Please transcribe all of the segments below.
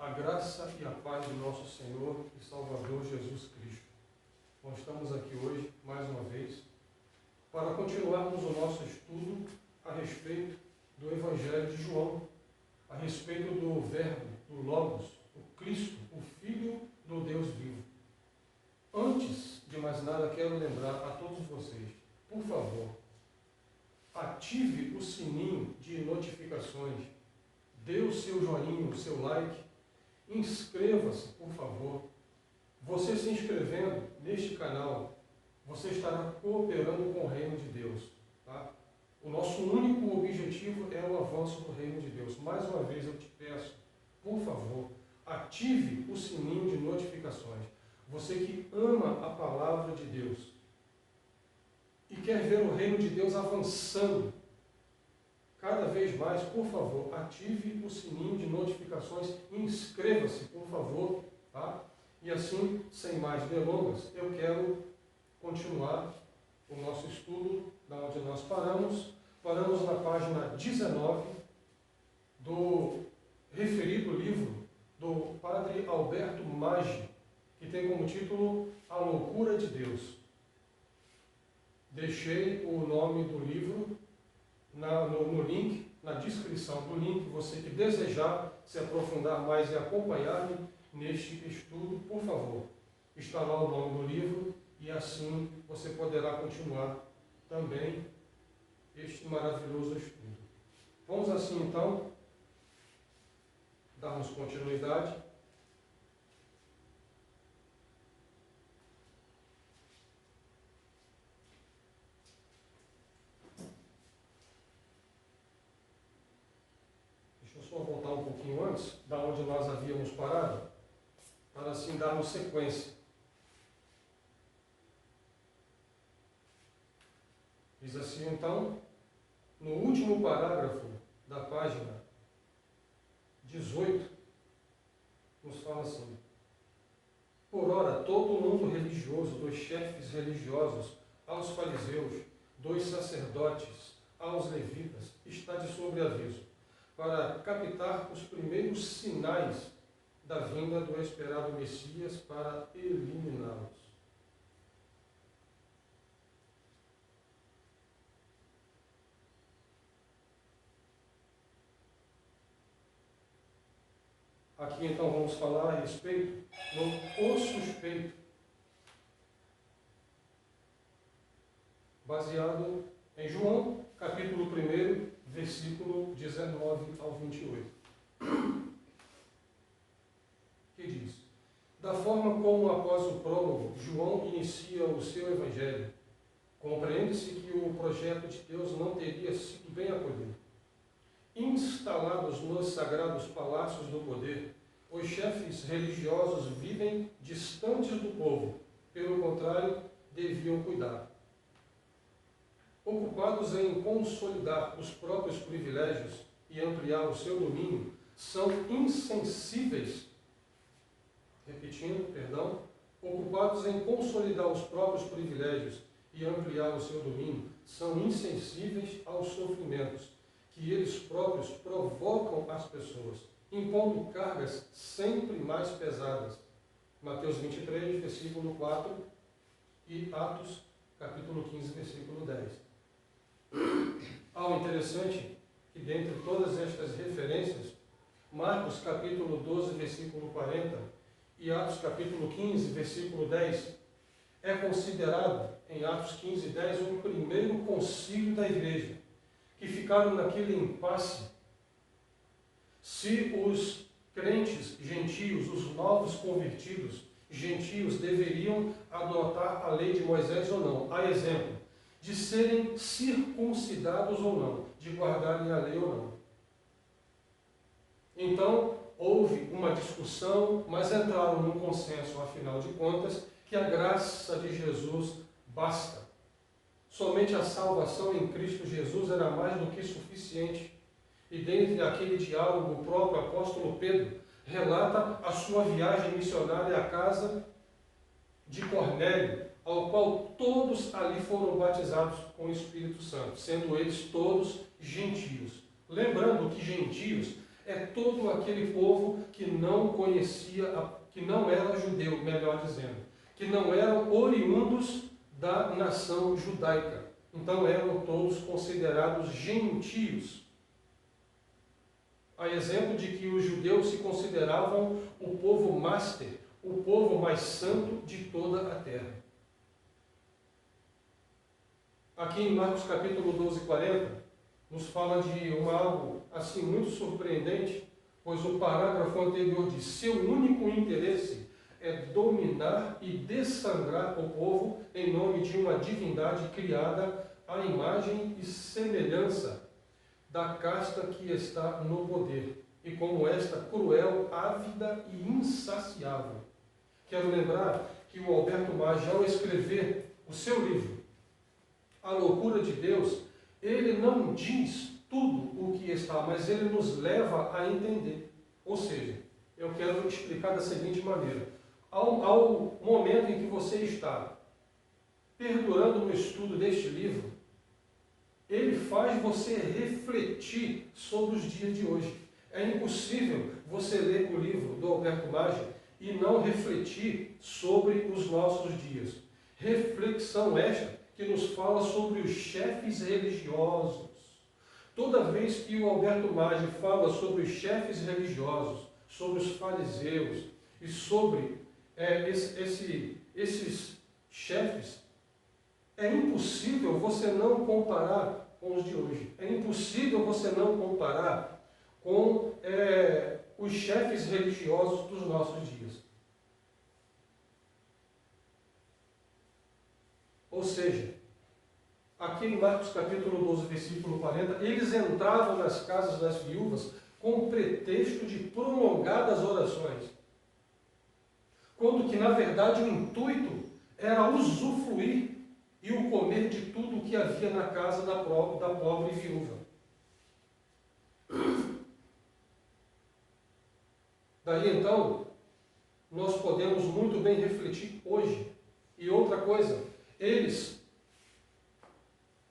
A graça e a paz do nosso Senhor e Salvador Jesus Cristo. Nós estamos aqui hoje, mais uma vez, para continuarmos o nosso estudo a respeito do Evangelho de João, a respeito do Verbo, do Logos, o Cristo, o Filho do Deus vivo. Antes de mais nada, quero lembrar a todos vocês, por favor, ative o sininho de notificações, dê o seu joinha, o seu like, inscreva-se, por favor. Você se inscrevendo neste canal, você estará cooperando com o reino de Deus. Tá? O nosso único objetivo é o avanço do reino de Deus. Mais uma vez eu te peço, por favor, ative o sininho de notificações. Você que ama a palavra de Deus e quer ver o reino de Deus avançando cada vez mais, por favor, ative o sininho de notificações e inscreva-se, por favor, tá? E assim, sem mais delongas, eu quero continuar o nosso estudo da onde nós paramos. Paramos na página 19 do referido livro do padre Alberto Maggi, que tem como título A Loucura de Deus. Deixei o nome do livro no link, na descrição do link. Você que desejar se aprofundar mais e acompanhar-me neste estudo, por favor, está lá o nome do livro e assim você poderá continuar também este maravilhoso estudo. Vamos assim então darmos continuidade. Só voltar um pouquinho antes, da onde nós havíamos parado, para assim darmos sequência. Diz assim então, no último parágrafo da página 18, nos fala assim: por ora, todo o mundo religioso, dos chefes religiosos aos fariseus, dos sacerdotes aos levitas, está de sobreaviso, para captar os primeiros sinais da vinda do esperado Messias para eliminá-los. Aqui então vamos falar a respeito do suspeito, baseado em João, capítulo 1, versículo 19 ao 28. Que diz: da forma como após o prólogo, João inicia o seu evangelho, compreende-se que o projeto de Deus não teria sido bem acolhido. Instalados nos sagrados palácios do poder, os chefes religiosos vivem distantes do povo, pelo contrário, deviam cuidar. Ocupados em consolidar os próprios privilégios e ampliar o seu domínio, são insensíveis, ocupados em consolidar os próprios privilégios e ampliar o seu domínio, são insensíveis aos sofrimentos que eles próprios provocam às pessoas, impondo cargas sempre mais pesadas. Mateus 23, versículo 4 e Atos, capítulo 15, versículo 10. Algo interessante que dentre todas estas referências, Marcos capítulo 12, versículo 40 e Atos capítulo 15, versículo 10, é considerado em Atos 15, 10 o primeiro concílio da igreja, que ficaram naquele impasse se os crentes gentios, os novos convertidos gentios, deveriam adotar a lei de Moisés ou não, a exemplo de serem circuncidados ou não, de guardarem a lei ou não. Então, houve uma discussão, mas entraram num consenso, afinal de contas, que a graça de Jesus basta. Somente a salvação em Cristo Jesus era mais do que suficiente. E dentro daquele diálogo, o próprio apóstolo Pedro relata a sua viagem missionária à casa de Cornélio, ao qual todos ali foram batizados com o Espírito Santo, sendo eles todos gentios. Lembrando que gentios é todo aquele povo que não conhecia, que não era judeu, melhor dizendo, que não eram oriundos da nação judaica. Então eram todos considerados gentios. A exemplo de que os judeus se consideravam o povo master, o povo mais santo de toda a terra. Aqui em Marcos capítulo 12, 40, nos fala de algo assim muito surpreendente, pois o parágrafo anterior diz: seu único interesse é dominar e dessangrar o povo em nome de uma divindade criada à imagem e semelhança da casta que está no poder, e como esta cruel, ávida e insaciável. Quero lembrar que o Alberto Maggi, ao escrever o seu livro, A Loucura de Deus, ele não diz tudo o que está, mas ele nos leva a entender. Ou seja, eu quero explicar da seguinte maneira: ao momento em que você está perdurando no estudo deste livro, ele faz você refletir sobre os dias de hoje. É impossível você ler o livro do Alberto Maggi e não refletir sobre os nossos dias. Reflexão esta que nos fala sobre os chefes religiosos. Toda vez que o Alberto Maggi fala sobre os chefes religiosos, sobre os fariseus e sobre esses chefes, é impossível você não comparar com os de hoje. É impossível você não comparar com os chefes religiosos dos nossos dias. Ou seja, aqui em Marcos capítulo 12, versículo 40, eles entravam nas casas das viúvas com pretexto de prolongadas orações, quando que, na verdade, o intuito era usufruir e o comer de tudo o que havia na casa da pobre viúva. Daí, então, nós podemos muito bem refletir hoje. E outra coisa, eles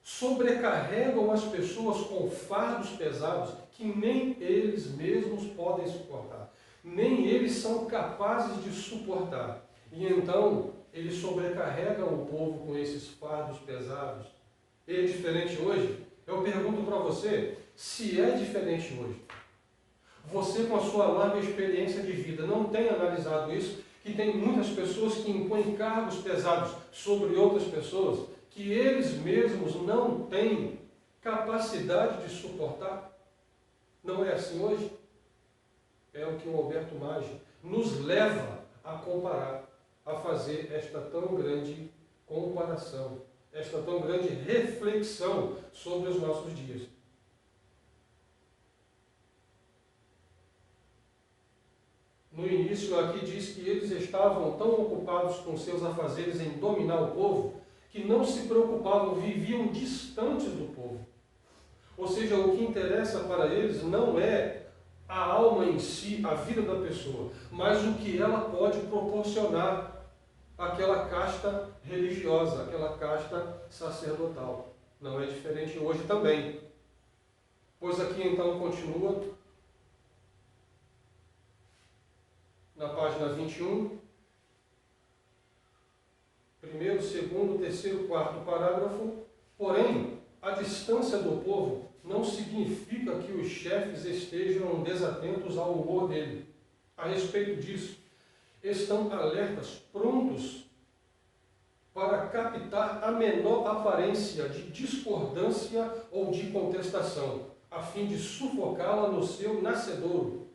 sobrecarregam as pessoas com fardos pesados que nem eles mesmos podem suportar. Nem eles são capazes de suportar. E então, eles sobrecarregam o povo com esses fardos pesados. É diferente hoje? Eu pergunto para você, se é diferente hoje. Você, com a sua larga experiência de vida, não tem analisado isso? Que tem muitas pessoas que impõem cargos pesados sobre outras pessoas, que eles mesmos não têm capacidade de suportar? Não é assim hoje? É o que o Alberto Maggi nos leva a comparar, a fazer esta tão grande comparação, esta tão grande reflexão sobre os nossos dias. No início aqui diz que eles estavam tão ocupados com seus afazeres em dominar o povo, que não se preocupavam, viviam distantes do povo. Ou seja, o que interessa para eles não é a alma em si, a vida da pessoa, mas o que ela pode proporcionar àquela casta religiosa, àquela casta sacerdotal. Não é diferente hoje também. Pois aqui então continua, na página 21, primeiro, segundo, terceiro, quarto parágrafo. Porém, a distância do povo não significa que os chefes estejam desatentos ao humor dele. A respeito disso, estão alertas, prontos para captar a menor aparência de discordância ou de contestação, a fim de sufocá-la no seu nascedouro.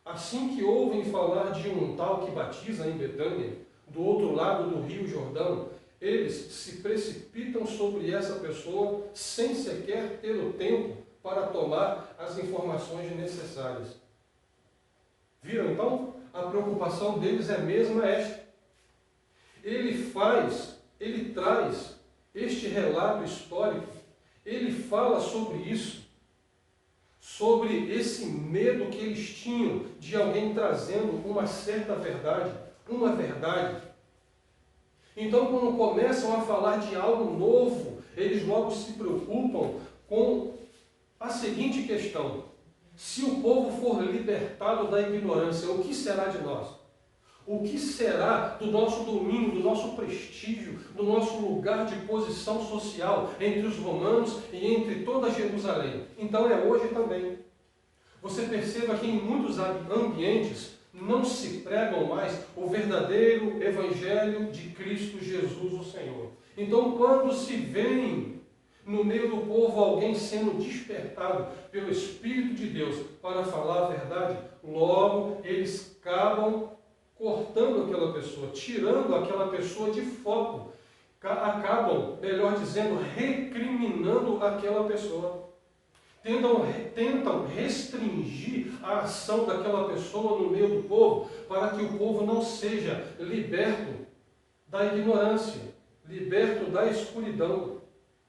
Assim que ouvem falar de um tal que batiza em Betânia, do outro lado do rio Jordão, eles se precipitam sobre essa pessoa sem sequer ter o tempo para tomar as informações necessárias. Viram então? A preocupação deles é mesmo esta. Ele traz este relato histórico, ele fala sobre isso, sobre esse medo que eles tinham de alguém trazendo uma certa verdade, uma verdade. Então, quando começam a falar de algo novo, eles logo se preocupam com a seguinte questão: Se o povo for libertado da ignorância, o que será de nós? O que será do nosso domínio, do nosso prestígio, do nosso lugar de posição social entre os romanos e entre toda Jerusalém? Então é hoje também. Você perceba que em muitos ambientes não se pregam mais o verdadeiro Evangelho de Cristo Jesus, o Senhor. Então, quando se vê no meio do povo alguém sendo despertado pelo Espírito de Deus para falar a verdade, logo eles acabam cortando aquela pessoa, tirando aquela pessoa de foco, acabam, melhor dizendo, recriminando aquela pessoa. Tentam restringir a ação daquela pessoa no meio do povo, para que o povo não seja liberto da ignorância, liberto da escuridão.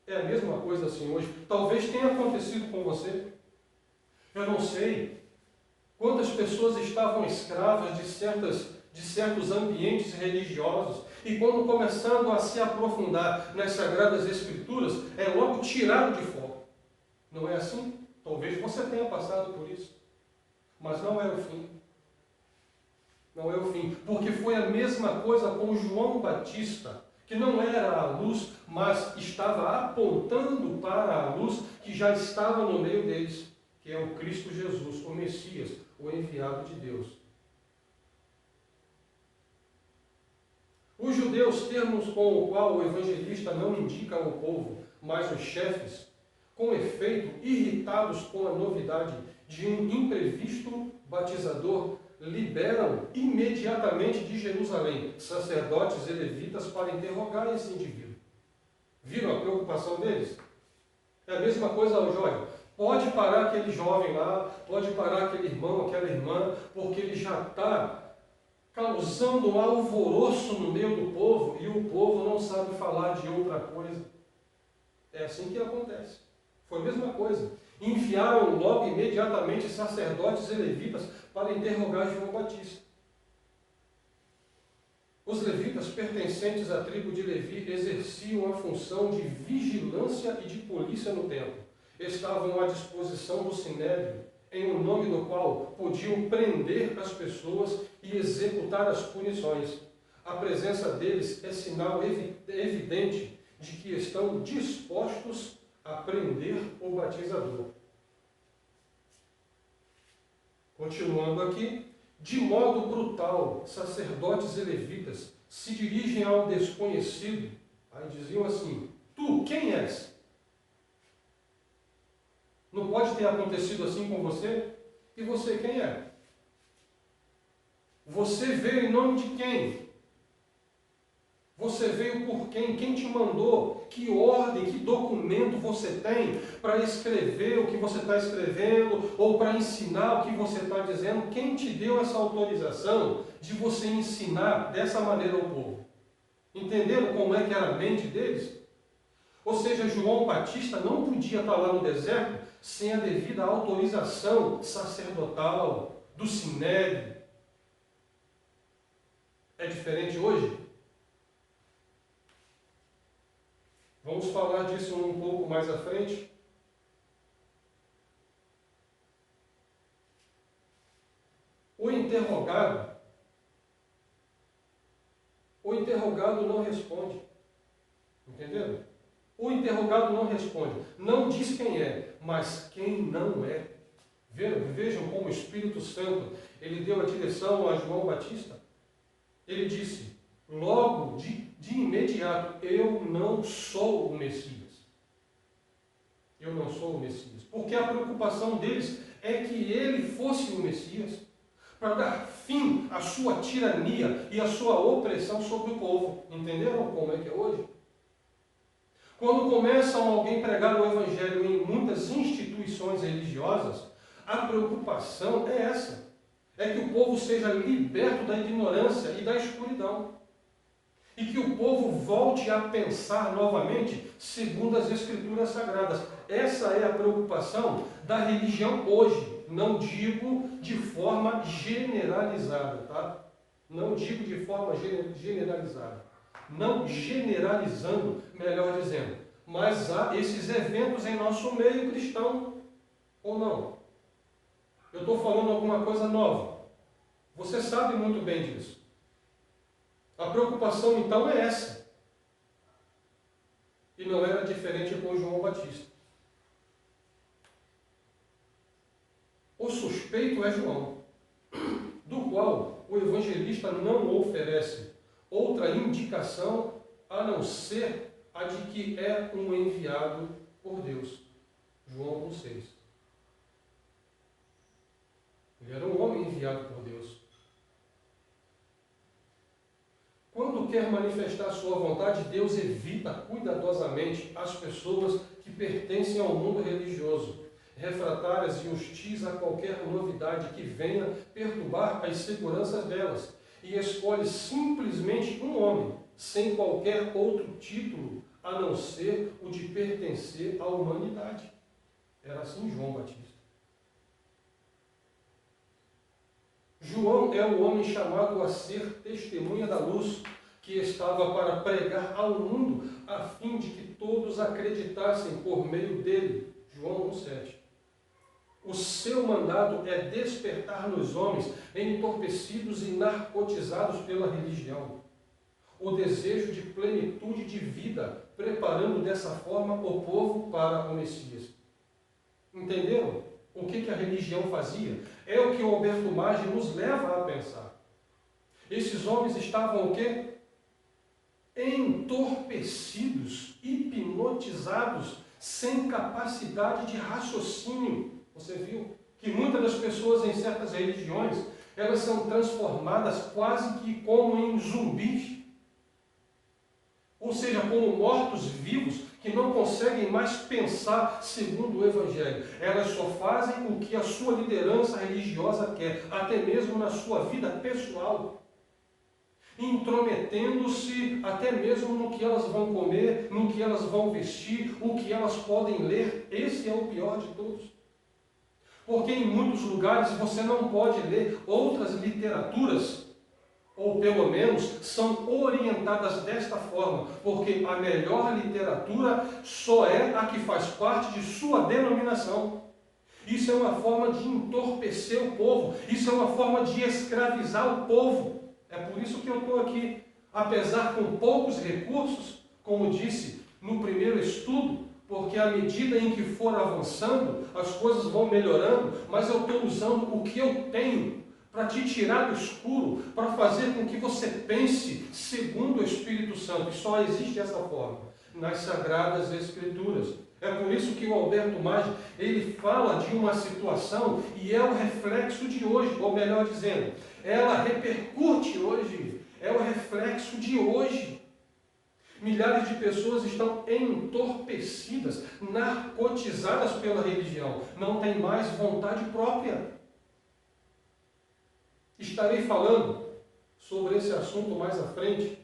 É a mesma coisa assim hoje. Talvez tenha acontecido com você. Eu não sei quantas pessoas estavam escravas de certos ambientes religiosos, e quando começando a se aprofundar nas Sagradas Escrituras, é logo tirado de foco. Não é assim? Talvez você tenha passado por isso. Mas não é o fim. Não é o fim. Porque foi a mesma coisa com João Batista, que não era a luz, mas estava apontando para a luz que já estava no meio deles, que é o Cristo Jesus, o Messias, o enviado de Deus. Os judeus, termos com o qual o evangelista não indica ao povo, mas os chefes, com efeito, irritados com a novidade de um imprevisto batizador, liberam imediatamente de Jerusalém sacerdotes e levitas para interrogar esse indivíduo. Viram a preocupação deles? É a mesma coisa ao jovem. Pode parar aquele jovem lá, pode parar aquele irmão, aquela irmã, porque ele já está causando um alvoroço no meio do povo e o povo não sabe falar de outra coisa. É assim que acontece. Foi a mesma coisa. Enviaram logo imediatamente sacerdotes e levitas para interrogar João Batista. Os levitas, pertencentes à tribo de Levi, exerciam a função de vigilância e de polícia no templo. Estavam à disposição do sinédrio, em o nome do qual podiam prender as pessoas e executar as punições. A presença deles é sinal evidente de que estão dispostos a prender o batizador. Continuando aqui, de modo brutal, sacerdotes e levitas se dirigem ao desconhecido. Aí diziam assim: tu quem és? Não pode ter acontecido assim com você? E você quem é? Você veio em nome de quem? Você veio por quem? Quem te mandou? Que ordem, que documento você tem para escrever o que você está escrevendo ou para ensinar o que você está dizendo? Quem te deu essa autorização de você ensinar dessa maneira ao povo? Entenderam como é que era a mente deles? Ou seja, João Batista não podia estar lá no deserto sem a devida autorização sacerdotal, do sinédrio. É diferente hoje? Vamos falar disso um pouco mais à frente. O interrogado não responde. Entenderam? O interrogado não responde. Não diz quem é, mas quem não é. Vejam como o Espírito Santo, ele deu a direção a João Batista. Ele disse, logo, de imediato, eu não sou o Messias. Eu não sou o Messias. Porque a preocupação deles é que ele fosse o Messias, para dar fim à sua tirania e à sua opressão sobre o povo. Entenderam como é que é hoje? Quando começam alguém a pregar o Evangelho em muitas instituições religiosas, a preocupação é essa. É que o povo seja liberto da ignorância e da escuridão. E que o povo volte a pensar novamente segundo as Escrituras Sagradas. Essa é a preocupação da religião hoje. Não digo de forma generalizada, tá? Não digo de forma generalizada. Não generalizando, melhor dizendo. Mas há esses eventos em nosso meio cristão, ou não? eu estou falando alguma coisa nova. Você sabe muito bem disso. A preocupação então é essa. E não era diferente com João Batista. O suspeito é João, do qual o evangelista não oferece outra indicação a não ser a de que é um enviado por Deus. João 1,6. Ele era um homem enviado por Deus. Quando quer manifestar sua vontade, Deus evita cuidadosamente as pessoas que pertencem ao mundo religioso, refratárias e hostis a qualquer novidade que venha perturbar as seguranças delas, e escolhe simplesmente um homem, sem qualquer outro título, a não ser o de pertencer à humanidade. Era assim João Batista. João é o homem chamado a ser testemunha da luz, que estava para pregar ao mundo, a fim de que todos acreditassem por meio dele. João 1,7. O seu mandado é despertar nos homens entorpecidos e narcotizados pela religião o desejo de plenitude de vida, preparando dessa forma o povo para o Messias. Entenderam o que a religião fazia? É o que o Alberto Maggi nos leva a pensar. Esses homens estavam o quê? Entorpecidos, hipnotizados, sem capacidade de raciocínio. Você viu que muitas das pessoas em certas religiões, elas são transformadas quase que como em zumbis. Ou seja, como mortos-vivos que não conseguem mais pensar segundo o Evangelho. Elas só fazem o que a sua liderança religiosa quer, até mesmo na sua vida pessoal. Intrometendo-se até mesmo no que elas vão comer, no que elas vão vestir, o que elas podem ler. Esse é o pior de todos. Porque em muitos lugares você não pode ler outras literaturas, ou pelo menos são orientadas desta forma, porque a melhor literatura só é a que faz parte de sua denominação. Isso é uma forma de entorpecer o povo, isso é uma forma de escravizar o povo. É por isso que eu estou aqui, apesar com poucos recursos, como disse no primeiro estudo, porque à medida em que for avançando, as coisas vão melhorando, mas eu estou usando o que eu tenho para te tirar do escuro, para fazer com que você pense segundo o Espírito Santo. E só existe essa forma nas Sagradas Escrituras. É por isso que o Alberto Maggi, ele fala de uma situação e é o reflexo de hoje, ou melhor dizendo, ela repercute hoje, é o reflexo de hoje. Milhares de pessoas estão entorpecidas, narcotizadas pela religião, não têm mais vontade própria. Estarei falando sobre esse assunto mais à frente,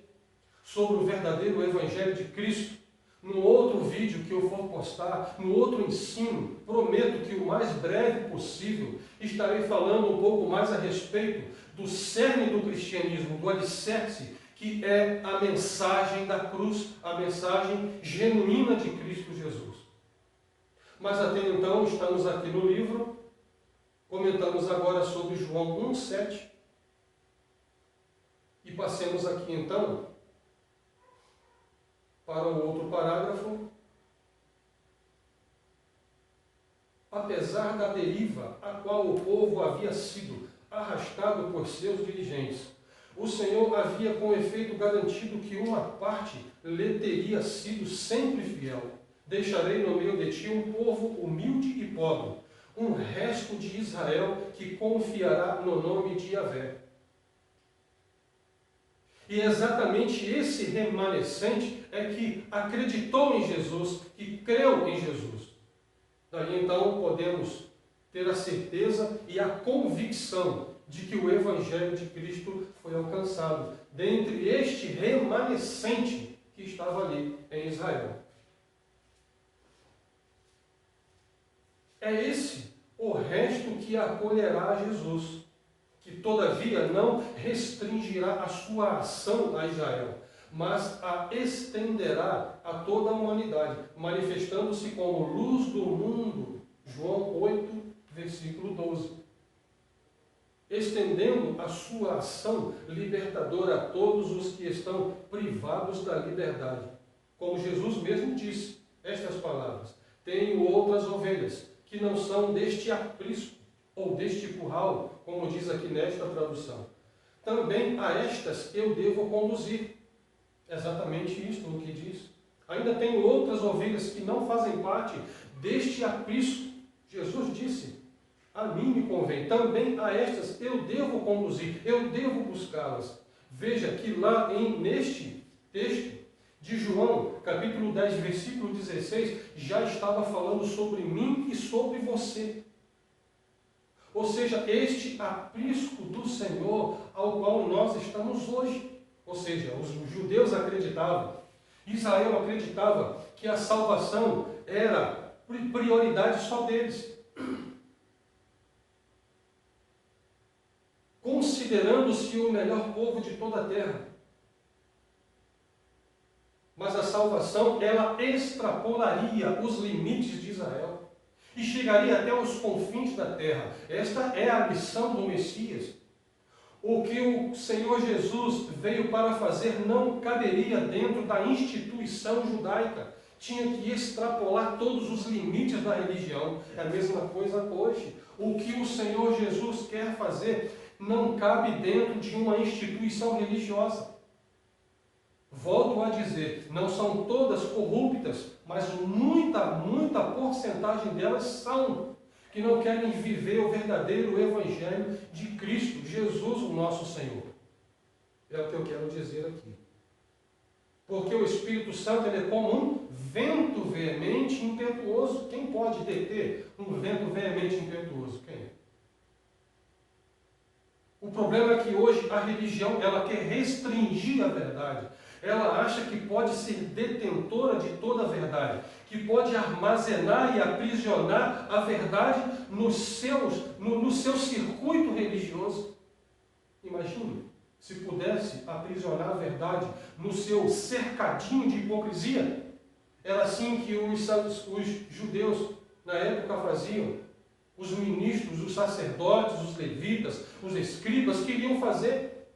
sobre o verdadeiro Evangelho de Cristo, no outro vídeo que eu for postar, no outro ensino. Prometo que o mais breve possível estarei falando um pouco mais a respeito do cerne do cristianismo, do alicerce, que é a mensagem da cruz, a mensagem genuína de Cristo Jesus. Mas até então estamos aqui no livro, comentamos agora sobre João 1,7, e passemos aqui então para o outro parágrafo. Apesar da deriva a qual o povo havia sido arrastado por seus dirigentes, o Senhor havia com efeito garantido que uma parte lhe teria sido sempre fiel. Deixarei no meio de ti um povo humilde e pobre, um resto de Israel que confiará no nome de Yahvé. E exatamente esse remanescente é que acreditou em Jesus, que creu em Jesus. Daí então podemos ter a certeza e a convicção de que o Evangelho de Cristo foi alcançado dentre este remanescente que estava ali em Israel. É esse o resto que acolherá a Jesus, que todavia não restringirá a sua ação a Israel, mas a estenderá a toda a humanidade, manifestando-se como luz do mundo. João 8, versículo 12. estendendo a sua ação libertadora a todos os que estão privados da liberdade. Como Jesus mesmo disse, estas palavras: tenho outras ovelhas que não são deste aprisco ou deste curral, como diz aqui nesta tradução. Também a estas eu devo conduzir. Exatamente isto o que diz. Ainda tenho outras ovelhas que não fazem parte deste aprisco. Jesus disse: a mim me convém, também a estas eu devo conduzir, eu devo buscá-las. Veja que lá neste texto de João, capítulo 10, versículo 16, já estava falando sobre mim e sobre você. Ou seja, este aprisco do Senhor ao qual nós estamos hoje. Ou seja, os judeus acreditavam, Israel acreditava que a salvação era prioridade só deles. Considerando-se o melhor povo de toda a terra. Mas a salvação, ela extrapolaria os limites de Israel e chegaria até os confins da terra. Esta é a missão do Messias. O que o Senhor Jesus veio para fazer não caberia dentro da instituição judaica. Tinha que extrapolar todos os limites da religião. É a mesma coisa hoje. O que o Senhor Jesus quer fazer não cabe dentro de uma instituição religiosa. Volto a dizer, não são todas corruptas, mas muita porcentagem delas são, que não querem viver o verdadeiro Evangelho de Cristo, Jesus, o nosso Senhor. É o que eu quero dizer aqui. Porque o Espírito Santo ele é como um vento veemente e impetuoso. Quem pode deter um vento veemente e impetuoso? Quem é? O problema é que hoje a religião ela quer restringir a verdade. Ela acha que pode ser detentora de toda a verdade, que pode armazenar e aprisionar a verdade no seu circuito religioso. Imagine se pudesse aprisionar a verdade no seu cercadinho de hipocrisia. Era assim que os judeus na época faziam. Os ministros, os sacerdotes, os levitas, os escribas queriam fazer.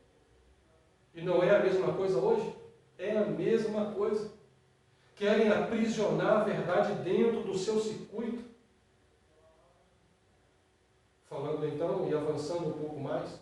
E não é a mesma coisa hoje? É a mesma coisa. Querem aprisionar a verdade dentro do seu circuito. Falando então e avançando um pouco mais.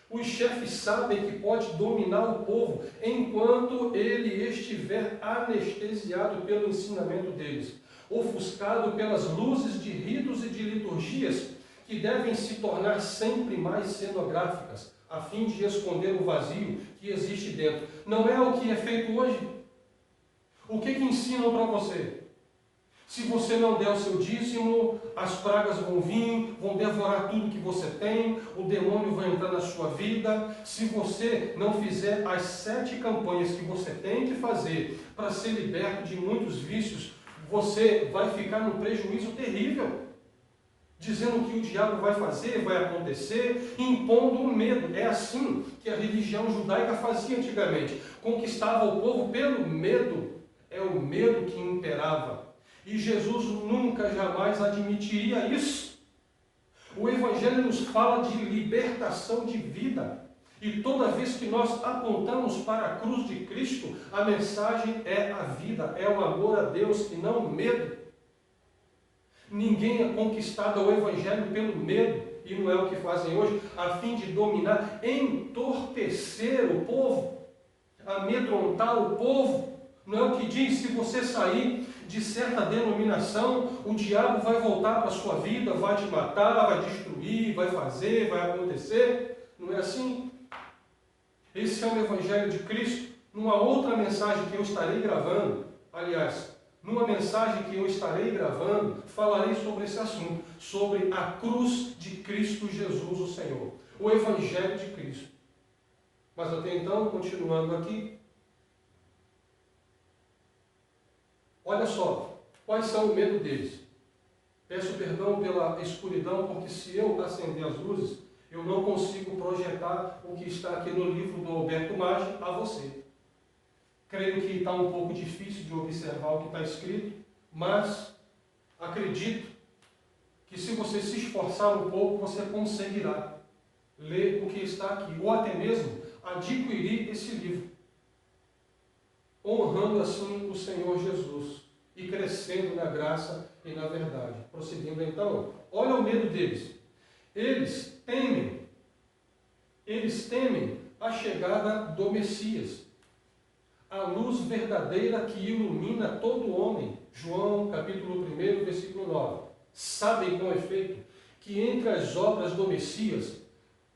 Os chefes sabem que pode dominar o povo enquanto ele estiver anestesiado pelo ensinamento deles, ofuscado pelas luzes de ritos e de liturgias que devem se tornar sempre mais cenográficas, a fim de esconder o vazio que existe dentro. Não é o que é feito hoje? O que ensinam para você? Se você não der o seu dízimo, as pragas vão vir, vão devorar tudo que você tem, o demônio vai entrar na sua vida. Se você não fizer as 7 campanhas que você tem que fazer para ser liberto de muitos vícios, você vai ficar num prejuízo terrível. Dizendo que o diabo vai fazer, vai acontecer, impondo o medo. É assim que a religião judaica fazia antigamente. Conquistava o povo pelo medo. É o medo que imperava. E Jesus nunca, jamais admitiria isso. O Evangelho nos fala de libertação de vida. E toda vez que nós apontamos para a cruz de Cristo, a mensagem é a vida, é o amor a Deus e não o medo. Ninguém é conquistado ao Evangelho pelo medo, e não é o que fazem hoje, a fim de dominar, entorpecer o povo, amedrontar o povo. Não é o que diz, se você sair de certa denominação, o diabo vai voltar para a sua vida, vai te matar, vai destruir, vai fazer, vai acontecer. Não é assim? Esse é o Evangelho de Cristo. Numa outra mensagem que eu estarei gravando, aliás, numa mensagem que eu estarei gravando, falarei sobre esse assunto, sobre a cruz de Cristo Jesus, o Senhor, o Evangelho de Cristo. Mas até então, continuando aqui, olha só, quais são o medo deles? Peço perdão pela escuridão, porque se eu acender as luzes, eu não consigo projetar o que está aqui no livro do Alberto Maggi a você. Creio que está um pouco difícil de observar o que está escrito, mas acredito que se você se esforçar um pouco, você conseguirá ler o que está aqui, ou até mesmo adquirir esse livro, honrando assim o Senhor Jesus e crescendo na graça e na verdade. Prosseguindo então, olha o medo deles. Eles temem a chegada do Messias, a luz verdadeira que ilumina todo homem. João capítulo 1, versículo 9. Sabem com efeito que entre as obras do Messias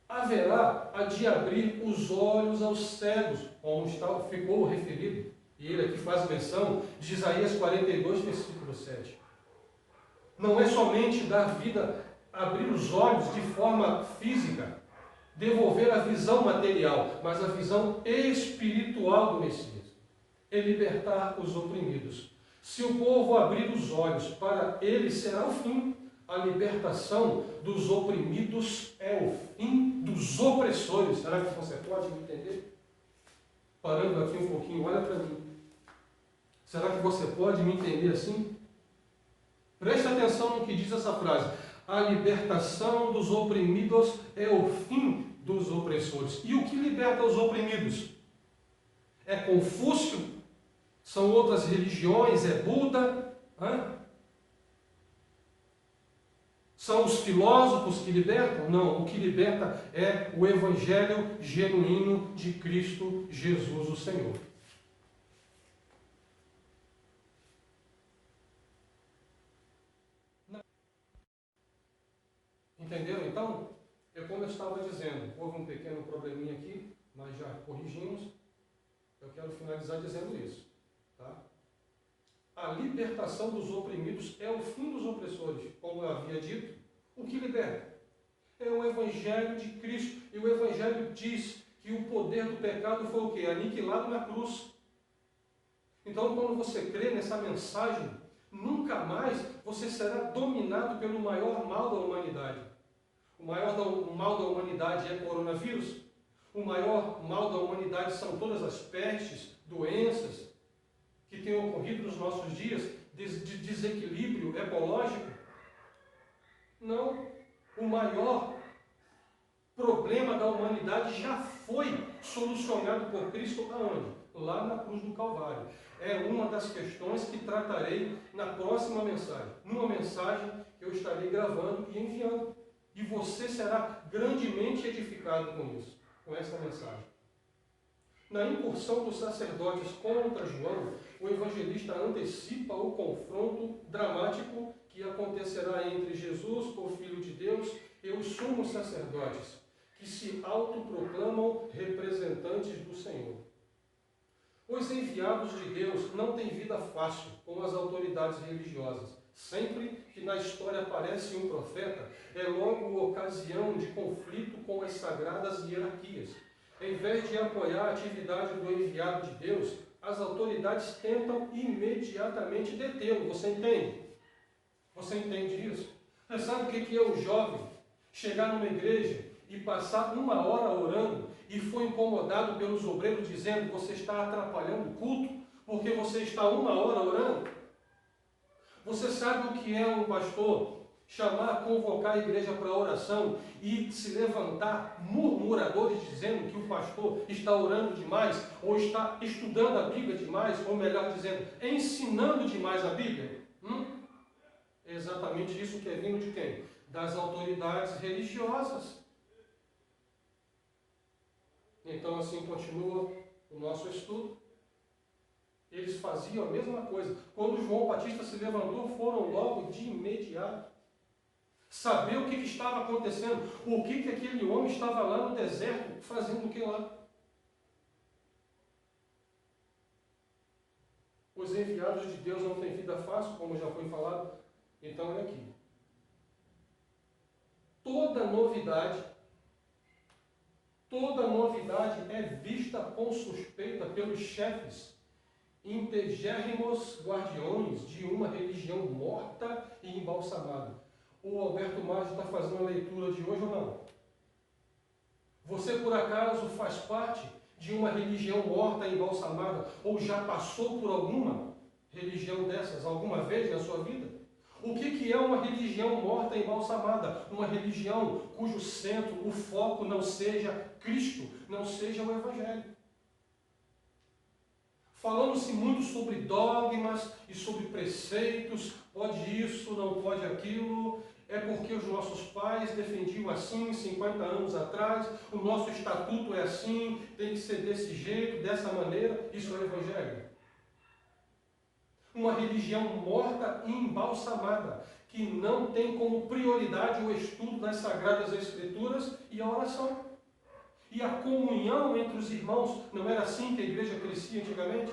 haverá a de abrir os olhos aos cegos, como ficou referido. E ele aqui faz menção de Isaías 42, versículo 7. Não é somente dar vida, abrir os olhos de forma física, devolver a visão material, mas a visão espiritual do Messias. É libertar os oprimidos. Se o povo abrir os olhos, para ele será o fim. A libertação dos oprimidos é o fim dos opressores. Será que você pode me entender? Parando aqui um pouquinho, olha para mim. Será que você pode me entender assim? Preste atenção no que diz essa frase. A libertação dos oprimidos é o fim dos opressores. E o que liberta os oprimidos? É Confúcio? São outras religiões? É Buda? São os filósofos que libertam? Não, o que liberta é o Evangelho genuíno de Cristo Jesus, o Senhor. Entenderam então? É como eu estava dizendo, houve um pequeno probleminha aqui, mas já corrigimos. Eu quero finalizar dizendo isso. Tá? A libertação dos oprimidos é o fim dos opressores, como eu havia dito. O que liberta? É o Evangelho de Cristo. E o Evangelho diz que o poder do pecado foi o quê? Aniquilado na cruz. Então, quando você crê nessa mensagem, nunca mais você será dominado pelo maior mal da humanidade. O maior mal da humanidade é coronavírus. O maior mal da humanidade são todas as pestes, doenças que têm ocorrido nos nossos dias, de desequilíbrio ecológico. Não. O maior problema da humanidade já foi solucionado por Cristo aonde? Lá na cruz do Calvário. É uma das questões que tratarei na próxima mensagem. Numa mensagem que eu estarei gravando e enviando. E você será grandemente edificado com isso, com essa mensagem. Na incursão dos sacerdotes contra João, o evangelista antecipa o confronto dramático que acontecerá entre Jesus, o Filho de Deus, e os sumos sacerdotes, que se autoproclamam representantes do Senhor. Os enviados de Deus não têm vida fácil com as autoridades religiosas. Sempre que na história aparece um profeta, é logo ocasião de conflito com as sagradas hierarquias. Em vez de apoiar a atividade do enviado de Deus, as autoridades tentam imediatamente detê-lo. Você entende? Você entende isso? Você sabe o que é o jovem chegar numa igreja e passar uma hora orando e foi incomodado pelos obreiros dizendo que você está atrapalhando o culto porque você está uma hora orando? Você sabe o que é um pastor chamar, convocar a igreja para oração e se levantar murmuradores dizendo que o pastor está orando demais, ou está estudando a Bíblia demais, ou melhor dizendo, ensinando demais a Bíblia? É exatamente isso que é vindo de quem? Das autoridades religiosas. Então assim continua o nosso estudo. Eles faziam a mesma coisa. Quando João Batista se levantou, foram logo de imediato saber o que estava acontecendo, o que aquele homem estava lá no deserto fazendo o que lá. Os enviados de Deus não têm vida fácil, como já foi falado, então é aqui. Toda novidade é vista com suspeita pelos chefes integérrimos guardiões de uma religião morta e embalsamada. O Alberto Maggi está fazendo a leitura de hoje ou não? Você, por acaso, faz parte de uma religião morta e embalsamada? Ou já passou por alguma religião dessas alguma vez na sua vida? O que é uma religião morta e embalsamada? Uma religião cujo centro, o foco não seja Cristo, não seja o Evangelho. Falando-se muito sobre dogmas e sobre preceitos, pode isso, não pode aquilo, é porque os nossos pais defendiam assim 50 anos atrás, o nosso estatuto é assim, tem que ser desse jeito, dessa maneira, isso é o Evangelho. Uma religião morta e embalsamada, que não tem como prioridade o estudo das Sagradas Escrituras e a oração. E a comunhão entre os irmãos, não era assim que a igreja crescia antigamente?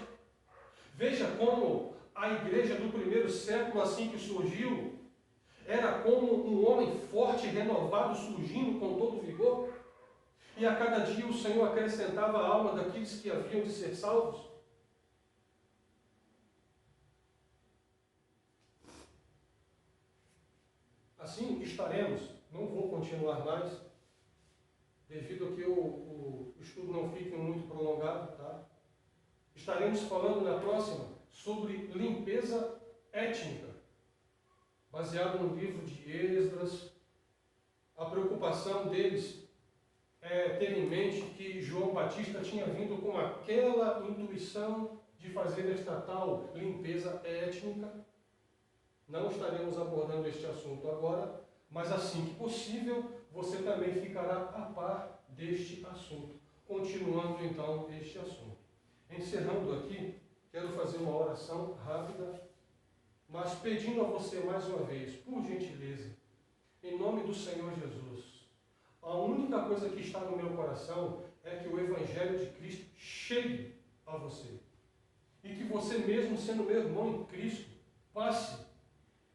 Veja como a igreja do primeiro século, assim que surgiu, era como um homem forte e renovado surgindo com todo vigor. E a cada dia o Senhor acrescentava a alma daqueles que haviam de ser salvos. Assim estaremos, não vou continuar mais, devido a que o estudo não fique muito prolongado, tá? Estaremos falando na próxima sobre limpeza étnica, baseado no livro de Esdras. A preocupação deles é ter em mente que João Batista tinha vindo com aquela intuição de fazer esta tal limpeza étnica. Não estaremos abordando este assunto agora, mas assim que possível, você também ficará a par deste assunto. Continuando então este assunto. Encerrando aqui, quero fazer uma oração rápida, mas pedindo a você mais uma vez, por gentileza, em nome do Senhor Jesus, a única coisa que está no meu coração é que o Evangelho de Cristo chegue a você. E que você mesmo, sendo meu irmão em Cristo, passe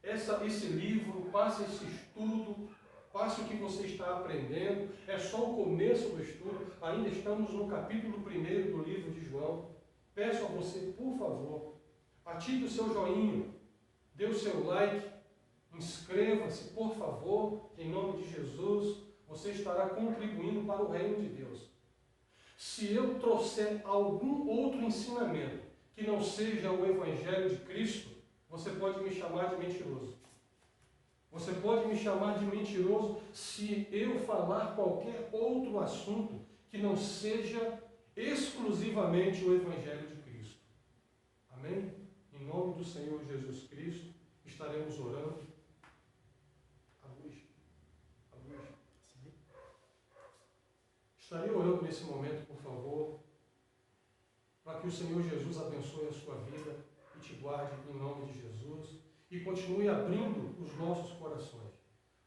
esse livro, passe esse estudo, passe o que você está aprendendo. É só o começo do estudo, ainda estamos no capítulo 1 do livro de João. Peço a você, por favor, ative o seu joinha, dê o seu like, inscreva-se, por favor, em nome de Jesus. Você estará contribuindo para o reino de Deus. Se eu trouxer algum outro ensinamento que não seja o Evangelho de Cristo, você pode me chamar de mentiroso. Você pode me chamar de mentiroso se eu falar qualquer outro assunto que não seja exclusivamente o Evangelho de Cristo. Amém? Em nome do Senhor Jesus Cristo, estaremos orando. A luz. Estarei orando nesse momento, por favor, para que o Senhor Jesus abençoe a sua vida e te guarde em nome de Jesus e continue abrindo os nossos corações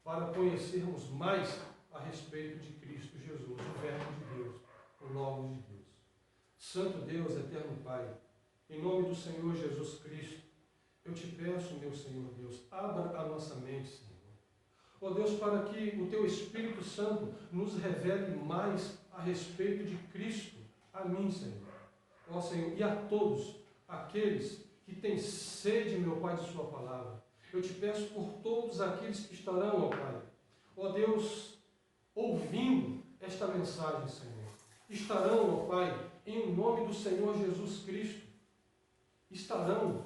para conhecermos mais a respeito de Cristo Jesus, o Verbo de Deus, o Logos de Deus. Santo Deus, eterno Pai, em nome do Senhor Jesus Cristo, eu te peço, meu Senhor Deus, abra a nossa mente, Senhor. Ó Deus, para que o Teu Espírito Santo nos revele mais a respeito de Cristo, a mim, Senhor. Ó Senhor, e a todos aqueles que têm sede, meu Pai, de Sua palavra. Eu te peço por todos aqueles que estarão, ó Pai, ó Deus, ouvindo esta mensagem, Senhor. Estarão, ó Pai, em nome do Senhor Jesus Cristo. Estarão,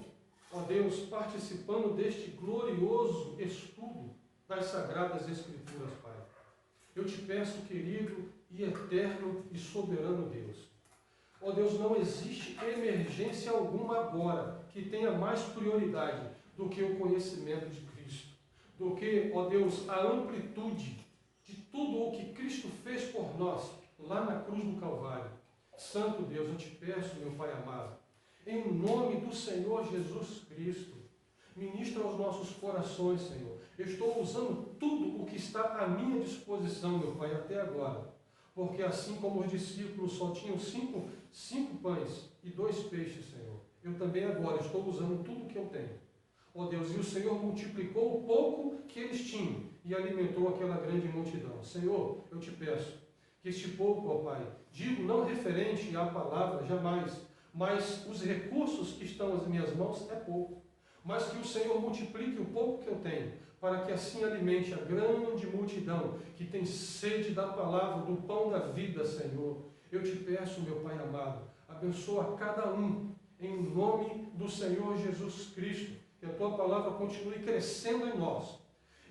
ó Deus, participando deste glorioso estudo das Sagradas Escrituras, Pai. Eu te peço, querido e eterno e soberano Deus. Ó Deus, não existe emergência alguma agora que tenha mais prioridade do que o conhecimento de Cristo, do que, ó Deus, a amplitude de tudo o que Cristo fez por nós, lá na cruz do Calvário. Santo Deus, eu te peço, meu Pai amado, em nome do Senhor Jesus Cristo, ministra aos nossos corações, Senhor. Eu estou usando tudo o que está à minha disposição, meu Pai, até agora. Porque assim como os discípulos só tinham cinco pães e 2 peixes, Senhor, eu também agora estou usando tudo o que eu tenho. Ó Deus, e o Senhor multiplicou o pouco que eles tinham e alimentou aquela grande multidão. Senhor, eu te peço que este pouco, ó Pai, digo não referente à palavra, jamais, mas os recursos que estão nas minhas mãos é pouco. Mas que o Senhor multiplique o pouco que eu tenho, para que assim alimente a grande multidão que tem sede da palavra, do pão da vida, Senhor. Eu te peço, meu Pai amado, abençoa cada um, em nome do Senhor Jesus Cristo, que a Tua palavra continue crescendo em nós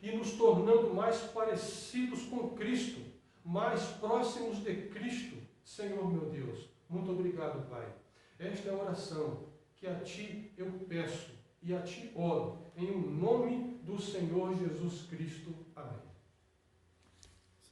e nos tornando mais parecidos com Cristo, mais próximos de Cristo. Senhor meu Deus, muito obrigado, Pai. Esta é a oração que a Ti eu peço e a Ti oro, em o nome do Senhor Jesus Cristo. Amém.